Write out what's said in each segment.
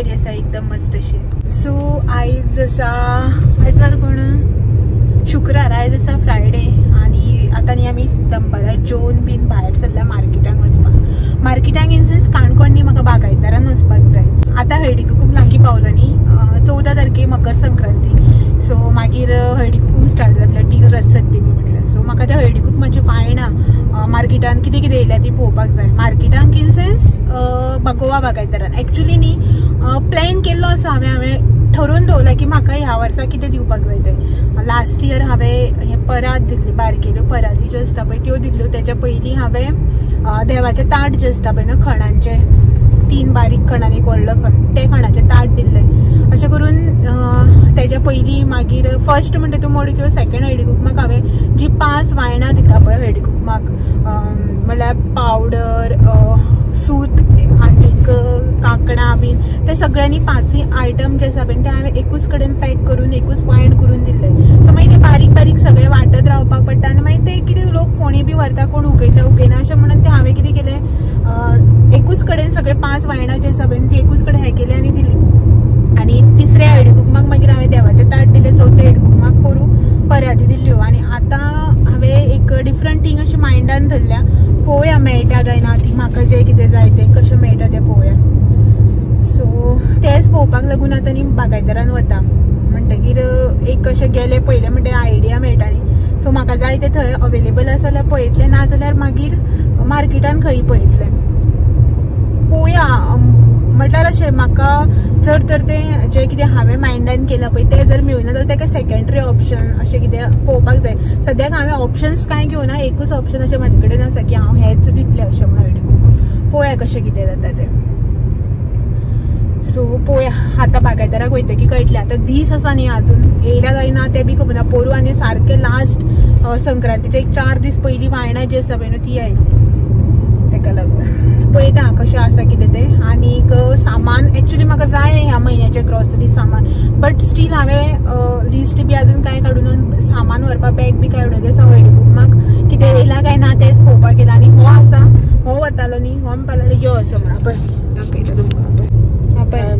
बरी आसा एकदम मस्त अशी. सो आयज वार कोण शुक्रार, आयज आसा फ्रायडे आणि आता न्ही आमी दनपारां जेवन बीन भायर सरल्या मार्केटांक वचपाक. मार्केटांक इन सेन्स काणकोण न्ही, म्हाका बागायतदारान वचपाक जाय. आता हळदी कुकूम लागीं पावलो न्ही, 14 तारखेक मकर संक्रांती. सो मागीर हळदी कुकूम स्टार्ट जातलें टील रथसप्तमी म्हटल्यार. सो म्हाका त्या हळदी कुकमाची वायणां मार्केटान कितें कितें येयल्या ती पळोवपाक जाय. मार्केटांक इन सेन्स गोवा बागायतदारान एक्चुली न्ही प्लॅन केल्लो आसा हांवें ठरोवन दवरला की म्हाका ह्या वर्सा कितें दिवपाक जाय तें. लास्ट इयर हांवें हे परात दिल्ली, बारकेल्यो पराती ज्यो आसता पळय त्यो दिल्ल्यो. तेच्या पयलीं हांवें देवाचे ताट जे आसता पळय न्हू खणांचे, 3 बारीक खण एक व्हडलो खण, ते खणाचे ताट दिल्ले. अशें करून तेच्या पयलीं मागीर फर्स्ट म्हणटा तूं मडक्यो, सेकंड हळदी कुकमाक हांवें जी 5 वायणां दिता पळय हळदी कुकमाक, म्हणल्यार पावडर, सूत आनीक कांकणां बीन, ते सगळ्यांनी 5 आयटम जे आसा पळय ते हांवें एकूच कडेन पॅक करून एकूच वायण करून दिल्ले. सो मागीर ते बारीक बारीक सगळे वाटत रावपाक पडटा आनी मागीर ते कितें लोक फोणी बी व्हरता, कोण उगयना अशें म्हणून ते हांवें कितें केलें, एकूच कडेन सगळे 5 वायणां जी आसा पळय ती एकूच कडेन हें केली आनी दिली. आणि तिसऱ्या हळदी कुकमाक मागीर हांवें देवाचे ताट दिले. चवथे हळदी कुकमाक करू पराती दिल्ल्यो. आनी आतां हांवें एक डिफरंट थिंग अशी मायंडान धरल्या, पळोवया मेळटा काय ना ती, म्हाका जें कितें जाय तें कशें मेळटा तें पळोवया. सो तेंच पळोवपाक लागून आतां न्ही बागायतदारान वता. म्हणटकीर एक कशें गेलें पयलें म्हणटा आयडिया मेळटा न्ही. सो म्हाका जाय तें थंय अवेलेबल आसा जाल्यार पळयतलें, ना जाल्यार मागीर मार्केटान खंय पळयतलें. पळोवया म्हटल्यार अशें म्हाका जर तर तें जें कितें हांवें मायंडान केलां पळय तें जर मेळना जाल्यार तेका सेकंडरी ऑप्शन अशें कितें पळोवपाक जाय. सद्याक हांवें ऑप्शन्स कांय घेवना, एकूच ऑप्शन अशें म्हाजे कडेन आसा की हांव हेंच दितलें अशें म्हणून हळदी कुकूम. पळोवया कशें कितें जाता तें. सो पळोवया आतां बागायतदाराक वयतकीर कळटलें. आतां दीस आसा न्ही अजून, येयल्या काय ना तें बी खबर ना. पोरू आनी सारकें लास्ट संक्रांतीचे एक 4 दीस पयलीं वायणां जी आसा पळय न्हू ती आयिल्ली. तेका लागून पळयता कशें आसा कितें तें. आनीक सामान एक्चुली म्हाका जाय ह्या म्हयन्याचें ग्रॉसरी सामान, बट स्टील हांवें लिस्ट बी अजून कांय काडून सामान व्हरपाक बॅग बी काडून आसा हळदी कुकमाक. कितें येयलां काय ना तेंच पळोवपाक केलां. आनी हो आसा, हो वतालो न्ही, हो म्हणपाक यो असो म्हणून पळय दाखयता तुमकां. पळय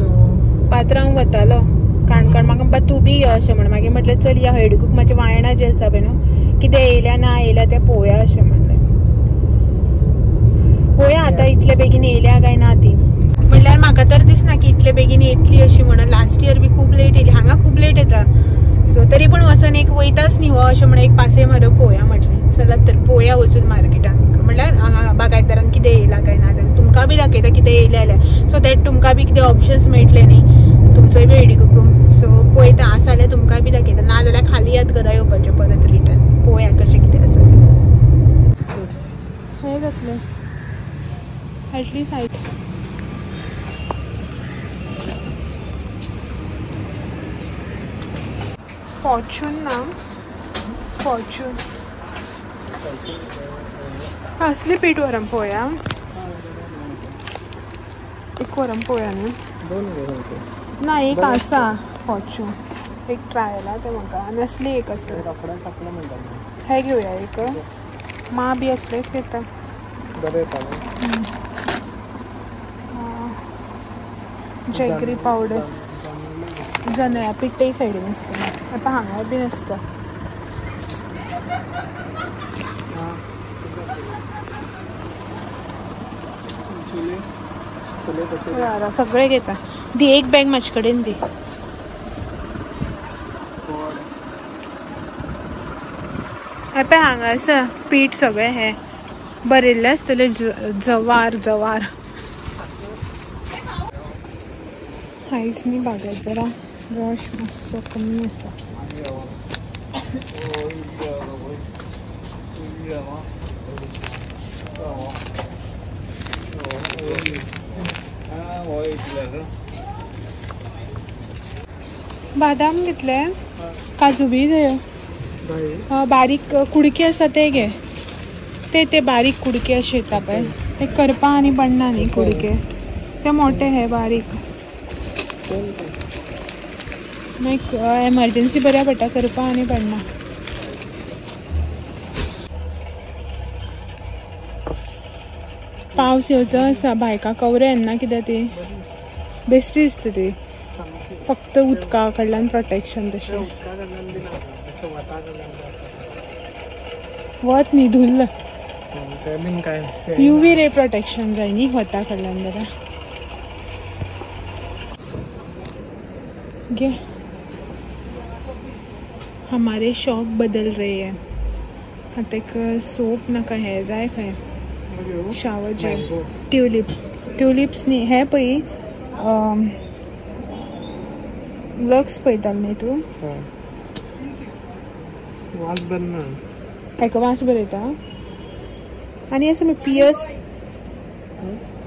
पात्रांव वतालो काणकोण, म्हाका तूं बी यो अशें म्हणून. मागीर म्हटलें चल या हळदी कुकमाची वायणां जी आसा पळय न्हू कितें येयल्या ना येयल्या तें पळोवया अशें म्हणलें. पळोवया आतां इतले बेगीन येयल्या काय ना ती. म्हणल्यार म्हाका तर दिसना की इतले बेगीन येतली अशी म्हणून. लास्ट इयर बी खूब लेट येयली, हांगा खूब लेट येता. सो तरी पूण वचून एक वयताच न्ही हो अशें म्हणून एक पासय मारून पळोवया म्हटलें. चलात तर पळोवया वचून मार्केटांक. म्हणल्यार हांगा बागायतदारान कितें येयलां काय ना जाल्यार तुमकां बी दाखयता कितें येयलें जाल्यार. सो दॅट तुमकां बी कितें ऑप्शन्स मेळटले न्ही, तुमचोय बी हळदी कुकूम. सो पळयता आसा जाल्यार तुमकां बी दाखयता, ना जाल्यार खाली याद घरा येवपाचें परत रिटर्न. पळोवया कशें कितें आसा तें. हें जातलें एटलीस्ट हायट. फॉर्च्यून ना, फॉर्च्यून असली पीठ व्हरून पळोवया. एक व्हरून पळोवया न्ही. ना एक आसा फॉर्च्यून, एक ट्रायला तें म्हाका. आनी असली एक आसा हें घेवया. एक मा बी असलेच घेता. जॅगरी पावडर, जनया पीठ तेय सायडीन आसता. आतां हांगा बीन आसता. सगळे घेता. दी एक बॅग म्हाजे कडेन दी. पळय हांगा आसा पीठ सगळें हें बरयल्लें आसतलें. जवार जवार आयज न्ही बागायतदारा रश मातसो कमी आसा. बादाम घेतले, काजू बी जायो. बारीक कुडके आसा ते घे. ते बारीक कुडके अशे येता पळय ते करपा आनी पडना न्ही कुडके. ते मोठे हे बारीक. मागीर एमर्जन्सी बऱ्या पडटा, करपा आनी पडना. पावस येवचो आसा, बायकां कवरे येना कित्याक ती बेश्टी दिसता ती फक्त उदका कडल्यान प्रोटेक्शन तशें वत न्ही धुल्ल UV रे प्रोटेक्शन जाय न्ही वता कडल्यान जरा गे हमारे शौक बदल रहे हैं आता एक सोप नाका हे जाय खंय शावर जेल ट्युलिप्स न्ही हे पळय लक्स पळयताल न्ही तूं वास बरें हेका वास बरें येता आनी असं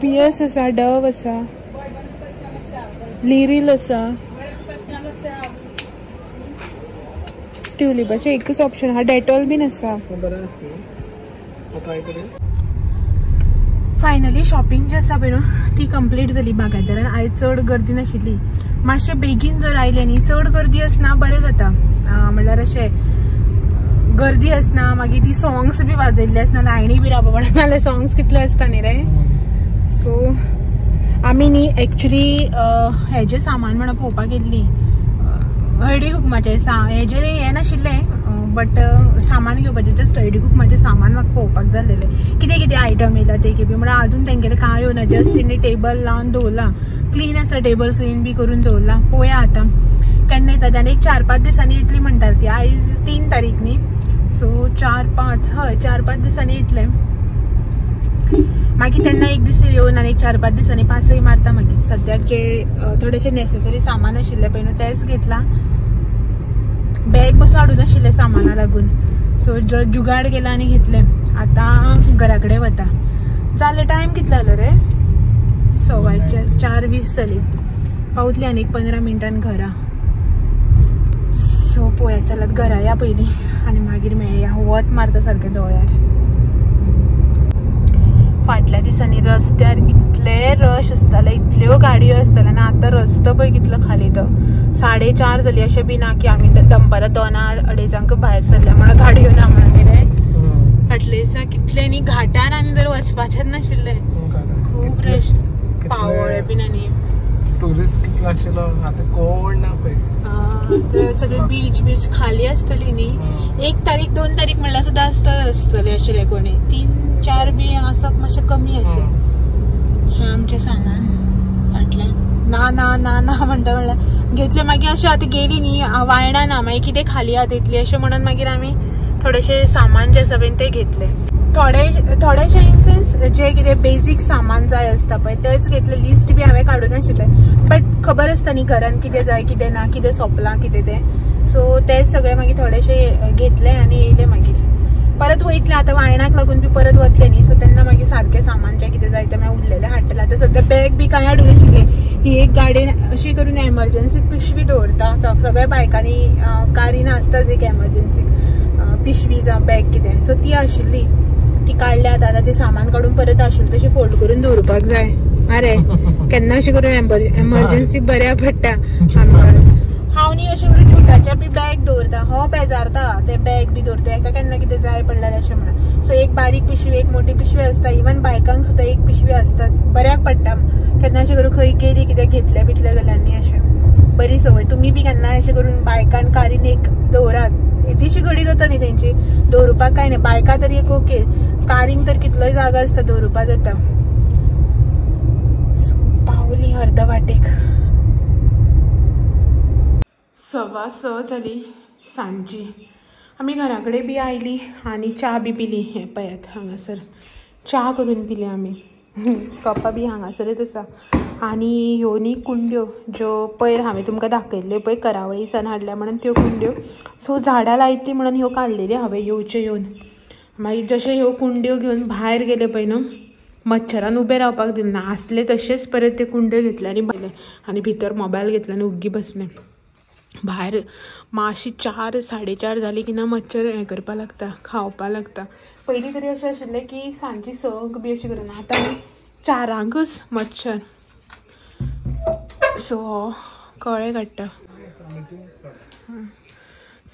पियर्स आसा डव आसा लिरिल आसा ट्युलिपाचे एकच ऑप्शन हा डेटॉल बीन आसा फायनली शॉपिंग जी आसा पळय न्हू ती कंप्लीट जाली बागायदारान आयज चड गर्दी नाशिल्ली मातशें बेगीन जर आयलें न्ही चड गर्दी आसना बरें जाता म्हणल्यार अशें गर्दी आसना मागीर ती सॉंग्स बी वाजयल्ले आसना लायणी बी रावपा पडना नाल्यार सॉंग्स कितले आसता न्ही रे सो आमी न्ही एक्चुली हेजें सामान म्हणून पळोवपाक गेल्ली हळदी कुकमाचें हेजें हें नाशिल्लें बट सामान घेवपाचें जस्ट हळदी कुकमाचें सामान म्हाका पळोवपाक जाल्लेलें कितें कितें आयटम येयला ते बी म्हळ्यार आजून तेंगेलें कांय येवना जस्ट तेणी टेबल लावन दवरला क्लीन आसा टेबल क्लीन बी करून दवरला पळोवया आतां केन्ना येता आनी एक 4-5 दिसांनी येतली म्हणटात ती आयज 3 तारीख न्ही सो 4-5 दिसांनी येतले मागीर तेन्ना एक दीस येवन आनी 4-5 दिसांनी पासय मारता मागीर सद्याक जे थोडेशे नेसेसरी सामान आशिल्ले पळय न्हू तेच घेतला बॅग बसो हाडून आशिल्ले सामाना लागून सो जुगाड केला आनी घेतले आतां घरा कडेन वता जाले टायम कितलो जालो रे 4:20 जाली पावतली आनी 15 मिनटान घरा सो पळोवया चलत घरा या पयलीं आनी मागीर मेळया वत मारता सारकें दोळ्यार फाटल्या दिसांनी रस्त्यार इतले रश आसताले इतल्यो गाडयो आसताल्यो आनी आतां रस्तो पळय कितलो खाली तो 4:30 जाली अशें बी ना की आमी दनपारां 2:30 भायर सरल्या म्हणून गाडयो ना म्हणून कितें फाटले दिसा कितले न्ही घाटार आनी जर वचपाचेंच नाशिल्लें खूब रश पावोळे बीन आनी टुरिस्ट कितलो आशिल्लो आतां कोण ना पळय सगळी बीच खाली आसतली न्ही 1 तारीख 2 तारीख म्हणल्यार सुद्दां आसतले आशिल्ले कोणी 3-4 बी आसप मातशें कमी अशें हें आमचें सामान फाटल्यान ना ना ना ना म्हणटा म्हणल्यार घेतले मागीर अशें आतां गेली न्ही वायणा ना मागीर कितें खाली आतां येतली अशें म्हणून मागीर आमी थोडेशें सामान जें आसा पळय तें घेतलें थोडेशे इन्सेन्स जे कितें बेजीक सामान जाय आसता पळय तेच घेतले लिस्ट बी हांवें काडून आशिल्लें बट खबर आसता न्ही घरान कितें जाय कितें ना कितें सोंपलां कितें तें सो तेच सगळे मागीर थोडेशे घेतले आनी येयले मागीर परत वयतले आतां वायणाक लागून बी परत वतले न्ही सो तेन्ना मागीर सारकें सामान जें कितें जाय तें मागीर उरलेलें हाडटलें आतां सद्या बॅग बी कांय हाडून आशिल्लें ही एक गाडयेन अशी करून एमर्जन्सी पिशवी दवरता सगळ्या बायकांनी कारीन आसताच एक एमर्जन्सी पिशवी जावं बॅग कितें सो ती आशिल्ली ती काडल्यात आतां ते सामान काडून परत आशिल्लें तशें फोल्ड करून दवरपाक जाय अरे केन्ना अशें करून एमर्जन्सी बऱ्या पडटा आमकां हांव न्ही अशें करून छोट्याच्या बी बॅग दवरता हो बेजारता ते बॅग बी दवरता एका केन्ना कितें जाय पडल्यार अशें म्हणून सो एक बारीक पिशवी एक मोठी पिशवी आसता इवन बायकांक सुद्दां एक पिशवी आसताच बऱ्याक पडटा केन्ना अशें करून खंय गेली कितें घेतलें बितलें जाल्यार न्ही अशें बरी संवय तुमी बी केन्ना अशें करून बायकान कारीन एक दवरात येदीशी घडी जाता न्ही तेंची दवरुपाक कांय न्ही बायका तरी एक ओके कारींक तर कितलोय जागा आसता दवरुपाक जाता पावली अर्द वाटेक 6:15 जाली सांजी आमी घरा कडेन बी आयली आनी च्या बी पिली हें पळयात हांगासर च्या करून पिली आमी कपां बी हांगासरच आसा आनी ह्यो न्ही कुंड्यो ज्यो पयर हांवें तुमकां दाखयल्ल्यो पळय करावळीसान हाडल्या म्हणून त्यो कुंड्यो सो झाडां लायतली म्हणून ह्यो काडलेल्यो हांवें येवच्यो येवन मागीर जशे ह्यो कुंड्यो घेवन भायर गेले पळय न्हू मच्छरान उबे रावपाक दिना आसले तशेंच परत ते कुंड्यो घेतले आनी बसले आनी भितर मोबायल घेतलो आनी उग्गी बसलें भायर मातशी 4-4:30 जाली की ना मच्छर हें करपा लागता खावपा लागता पयलीं तरी अशें आशिल्लें की सांजी संक बी अशें करना आतां 4ंकच मच्छर सो कळे काडटा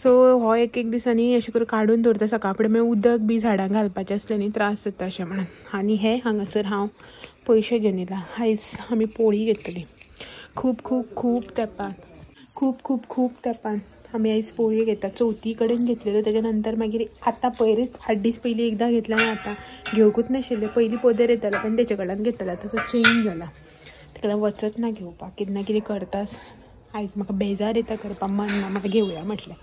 सो हो एक दिसांनी अशें करून काडून दवरता सकाळ फुडें मागीर उदक बी झाडांक घालपाचें आसलें न्ही त्रास जाता अशें म्हणून आनी हे हांगासर हांव पयशे घेवन येयला आयज आमी पोळी घेतली खूप खूप खूप तेंपान आमी आयज पोळयो घेता. चवथी कडेन घेतलेल्यो, तेच्या नंतर मागीर आतां पयलींच 8 दीस पयलीं एकदां घेतला आनी आतां घेवकूच नाशिल्ले. पयलीं पोदेर येतालो पण तेचे कडल्यान घेतला, तो चेंज जाला. तेका लागून वचत ना घेवपाक, कितें ना कितें करताच. आयज म्हाका बेजार येता करपाक, मन ना म्हाका घेवया म्हटलें.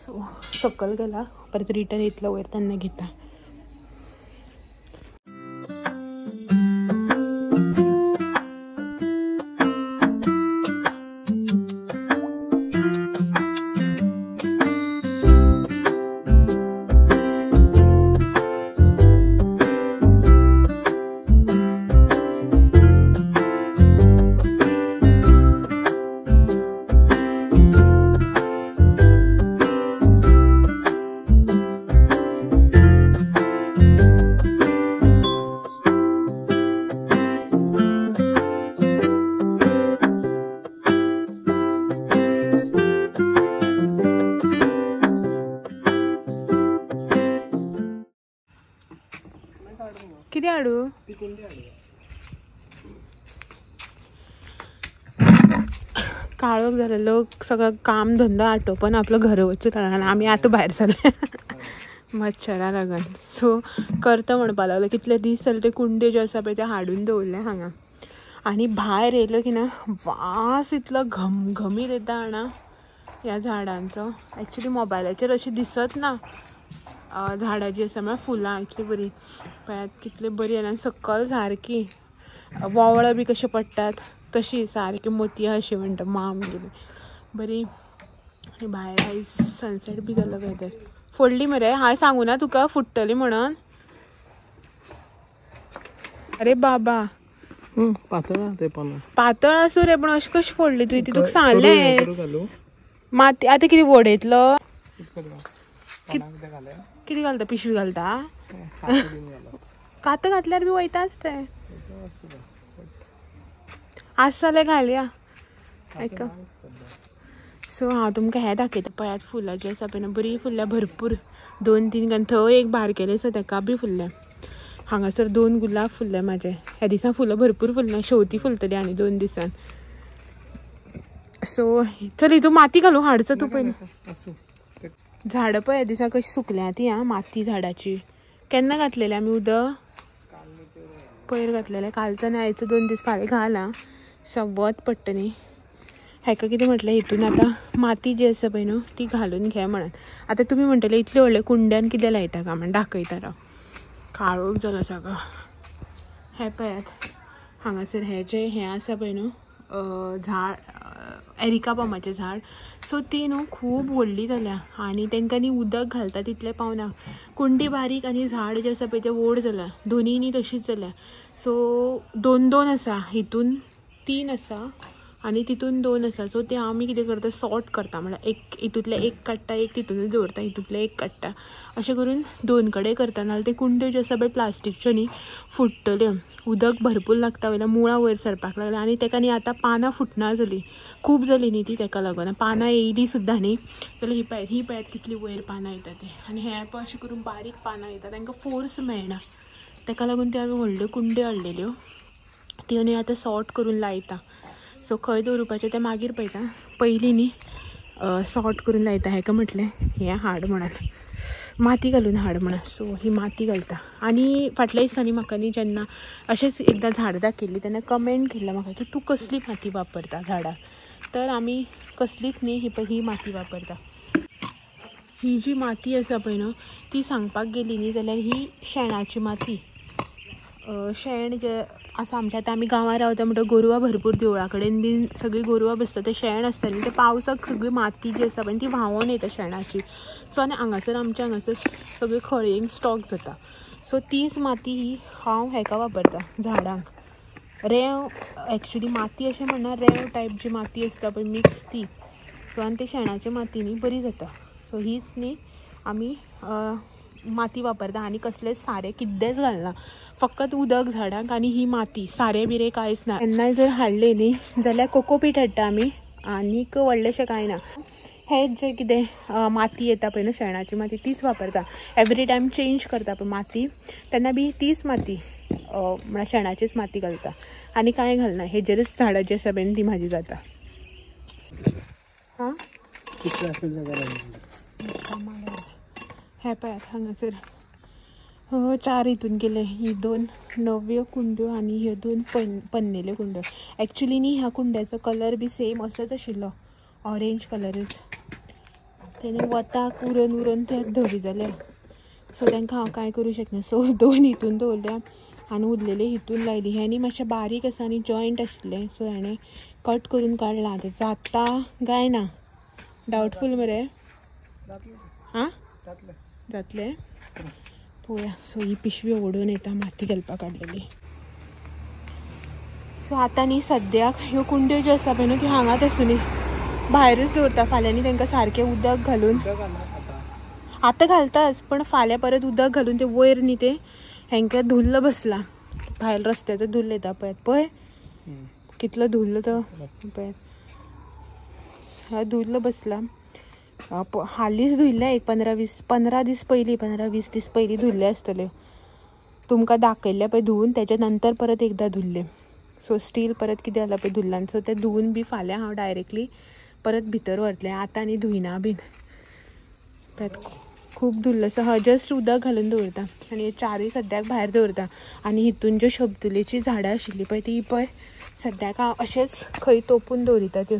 सो सकयल गेला, परत रिटर्न येतलो वयर तेन्ना घेता. किती हाडू? काळोख जालेलो, सगळं काम धंदो आटोपन आपलं घर वचून रावना. आमी आतां भायर सरले मच्छरा लागून. सो करता म्हणपा लागलो. कितले दीस जाले ते कुंड्यो ज्यो आसा पळय त्यो हाडून दवरले हांगा. आनी भायर येयलो की ना वास इतलो घमघमीत येता हांगा ह्या झाडांचो. एक्चुली मोबायलाचेर अशी दिसत ना झाडां जी आसा, म्हळ्यार फुलां इतली बरी पळयात, कितली बरी आनी सकयल सारकी वोवळां बी कशे पडटात तशी सारकी मोतयां अशी म्हणटा माम गेली बरी. आनी भायर आयज सनसेट बी जालो काय तर. फोडली मरे, हांवें सांगू ना तुका फुट्टली म्हणून. अरे बाबा पातळ आसूं रे, पण अशी कशी फोडली तुवें? ती तुका सांगलें माती. आतां कितें वडयतलो? कितें घालता? पिशवी घालता? कात घातल्यार बी वयताच ते. आस जाल्यार घालया. सो हांव तुमकां हें दाखयता पळयात. फुलां जीं आसा पळय बरी फुल्ल्या, भरपूर 2-3 गण. थंय एक बारकेलें आसा तेका बी फुल्ल्या. हांगासर 2 गुलाब फुल्ले म्हाजे. ह्या दिसा फुलां भरपूर फुल्ल्या, शेवती फुलतली आनी 2 दिसान. सो चल हितून माती घालूं हाडचो तूं पयलीं. झाडां पळय ह्या दिसा कशी सुकल्या ती आं माती झाडाची. केन्ना घातलेलें आमी उदक? पयर घातलेलें. कालचो आनी आयचो 2 दीस फाल्यां घाल आं. वत पडटा न्ही. हेका कितें म्हटलें, हितून आतां माती जी आसा पळय न्हू ती घालून घे म्हणून. आतां तुमी म्हणटले इतले व्हडले कुंड्यान कितें लायता काय म्हण दाखयता राव. काळोख जालो सगळो. हें पळयात हांगासर हें आसा पळय न्हू झाड, एरिका पामाचें झाड. सो ती न्हू खूब व्हडली जाल्या आनी तांकां न्ही उदक घालता तितलें पावना. कुंडी बारीक आनी झाड जें आसा पळय तें व्हड जालां. दोनीय न्ही तशींच जाल्या. सो 2-2 आसा, हितून 3 आसा आनी तितून 2 आसा. सो ते आमी कितें करता, सॉर्ट करता. म्हळ्यार एक हितूंतले एक काडटा, एक तितूनच दवरता, हितूंतले एक काडटा, अशें करून 2 कडेन करता. नाल्यार ते कुंड्यो ज्यो आसा पळय प्लास्टीकच्यो न्ही फुट्टल्यो. उदक भरपूर लागता वयल्यान मुळां वयर सरपाक लागल्या. आनी ताका न्ही आतां पानां फुटना जालीं, खूब जाली न्ही ती, ताका लागून पानां येयलीं सुद्दां न्ही जाल्यार ही पळयात कितली वयर पानां येता ती. आनी हे पळय अशें करून बारीक पानां येता, तांकां फोर्स मेळना. ताका लागून त्यो आमी व्हडल्यो कुंड्यो हाडलेल्यो. त्यो न्ही आतां सॉर्ट करून लायता. सो खंय दवरपाचें तें मागीर पळयता. पयलीं न्ही सॉर्ट करून लायता. हेका म्हटलें हें हाड म्हणून, माती घालून हाड म्हणून. सो ही माती घालता. आनी फाटल्या दिसांनी म्हाका न्ही जेन्ना अशेंच एकदां झाड दाखयल्ली तेन्ना कमेंट केल्लो म्हाका की तूं कसली माती वापरता झाडां. तर आमी कसलीच न्ही ही माती वापरता. ही जी माती आसा पळय न्हू ती सांगपाक गेली न्ही जाल्यार ही शेणाची माती. शेण जे आसा आमचें, आतां आमी गांवां रावता म्हणटा गोरवां भरपूर, देवळा कडेन बीन सगळीं गोरवां बसता, तें शेण आसता न्ही, ते पावसाक सगळी माती जी आसा पळय ती व्हांवून येता शेणाची. सो आनी आमच्या हांगासर सगळी खळयेंक स्टॉक जाता. सो तीच माती ही हांव हेका वापरता झाडांक. रेंव एक्चुली माती अशें म्हणना, रेंव टायप जी माती आसता पळय मिक्स ती. सो आनी ते शेणाची माती न्ही बरी जाता. सो हीच न्ही आमी माती वापरता आनी कसलेंच सारें कितेंच घालना, फकत उदक झाडांक आनी ही माती, सारें बिरें कांयच ना. केन्नाय जर हाडलें न्ही जाल्यार कोकोपीट हाडटा आमी, आनीक व्हडलेंशें कांय ना. हेच जे कितें माती येता पळय न्हू शेणाची माती तीच वापरता. एवरी टायम चेंज करता पळय माती तेन्ना बी तीच माती म्हणल्यार शेणाचीच माती घालता आनी कांय घालना. हेजेरच झाडाची आसा पळय ती म्हाजी जाता. हां हे पळयात हांगासर 4 हितून गेले. ही 2 नव्यो कुंड्यो आनी ह्यो 2 पन्नेल्यो कुंड्यो. एक्चुली न्ही ह्या कुंड्याचो कलर बी सेम असोच आशिल्लो, ऑरेंज कलरच. तेणे वताक उरून उरून ते धवी जाल्या. सो तांकां हांव कांय करूं शकना. सो 2 हितून दवरल्या आनी उरलेले हितून लायली. हें न्ही मातशें बारीक आसा आनी जॉयंट आशिल्लें, सो हेणें कट करून काडलां. आतां जाता काय ना डावटफूल मरे. हां जातलें पळोवया. सो ही पिशवी ओडून येता माती घालपाक काडलेली. सो आतां न्ही सद्याक ह्यो कुंड्यो ज्यो आसा पळय न्हू त्यो हांगाच आसूं न्ही, भायरच दवरता. फाल्यां न्ही तांकां सारकें उदक घालून आतां घालताच, पण फाल्यां परत उदक घालून ते वयर न्ही ते हांकां धुल्ल बसला. भायर रस्त्याचो धुल्ल येता पळय कितलो धुल्ल तो पळय. हा धुल्ल बसला. हालींच धुल्ले एक 15 दीस पयलीं, 15-20 दीस पयलीं धुल्ले आसतले. तुमकां दाखयल्ले पळय धुवन, तेच्या नंतर परत एकदां धुल्ले. सो स्टील परत कितें जाला पळय धुल्लान, सो ते धुवन बी फाल्यां हांव डायरेक्टली परत भितर व्हरतलें. आतां न्ही धुयना बीन. खूब धुल्ल आसा. जस्ट उदक घालून दवरता आनी हे 4 सद्याक भायर दवरता. आनी हितून ज्यो शब्दुलेची झाडां आशिल्लीं पळय ती पळय सद्याक हांव अशेंच खंय तोपून दवरिता. त्यो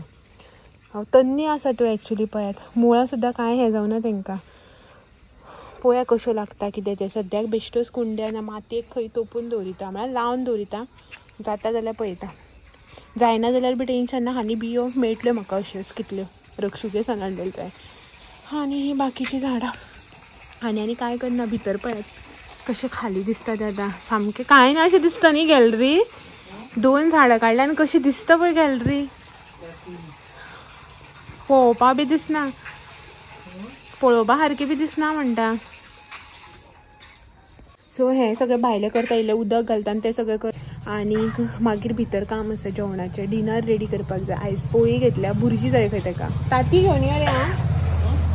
तन्नी आसा त्यो एक्चुली पळयात. मुळां सुद्दां कांय हें जावना तांकां. पळोवया कश्यो लागता कितें तें. सद्याक बेश्टोच कुंड्यान मातयेक खंय तोपून दवरिता, म्हळ्यार लावन दवरिता. जाता जाल्यार पळयता, जायना जाल्यार बी टेंशन ना. आनी बियो मेळटल्यो म्हाका अश्योच कितल्यो रक्षुके सांगलेल्यो जाय. आनी ही बाकीची झाडां आनी कांय करना. भितर पळयात कशें खाली दिसता तें. आतां सामकें कांय ना अशें दिसता न्ही गॅलरी. 2 झाडां काडल्यान कशी दिसता पळय गॅलरी. पळोवपा बी दिसना, पळोवपा सारकी बी दिसना म्हणटा. सो हें सगळें भायलें करता, इल्लें उदक घालता आनी तें सगळें कर. आनी मागीर भितर काम आसा जेवणाचें. डिनर रेडी करपाक जाय. आयज पोळी घेतल्या, भुर्जी जाय खंय ताका. ताती घेवन यो रे. हां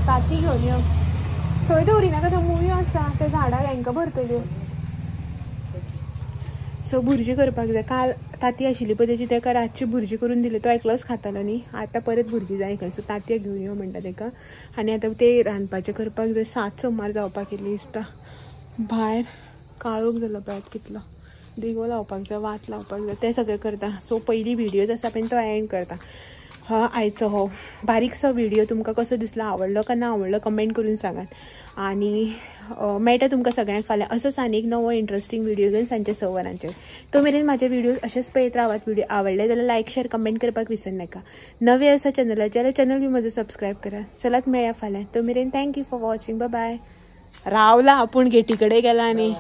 ताती घेवन यो. थंय दवरिनाका, थंय मुळयो आसा त्या झाडाक हांकां भरतल्यो. सो भुर्जी करपाक जाय. काल ताती आशिल्ली पळय तेची ताका रातची भुर्जी करून दिली. तो एकलोच खातालो न्ही. आतां परत भुर्जी जाय खंय. सो तांतयां घेवन यो म्हणटा ताका. आनी आतां ते रांदपाचें करपाक जाय. 7 सुमार जावपाक येयल्ली दिसता. भायर काळोख जालो पळयात कितलो. दिवो लावपाक जाय, वात लावपाक जाय, तें सगळें करता. सो पयली व्हिडिओ आसा पळय तो एंड करता. आयचो हो बारीकसो व्हिडिओ तुमकां कसो दिसलो, आवडलो का ना आवडलो कमेंट करून सांगात. आनी मेळटा तुमकां सगळ्यांक फाल्यां असोच आनी एक नवो इंट्रस्टींग व्हिडिओ घेवन सांजचे 6 वरांचेर. तो मेरेन म्हाजे व्हिडिओ अशेंच पळयत रावात. व्हिडिओ आवडले जाल्यार लायक शेअर कमेंट करपाक विसर नाका. नवे आसा चॅनलाचेर जाल्यार चॅनल बी म्हजो सबस्क्रायब करा. चलात मेळया फाल्यां. तो मेरेन thank you for watching. Bye bye. रावला आपूण गेटी कडेन गेला आनी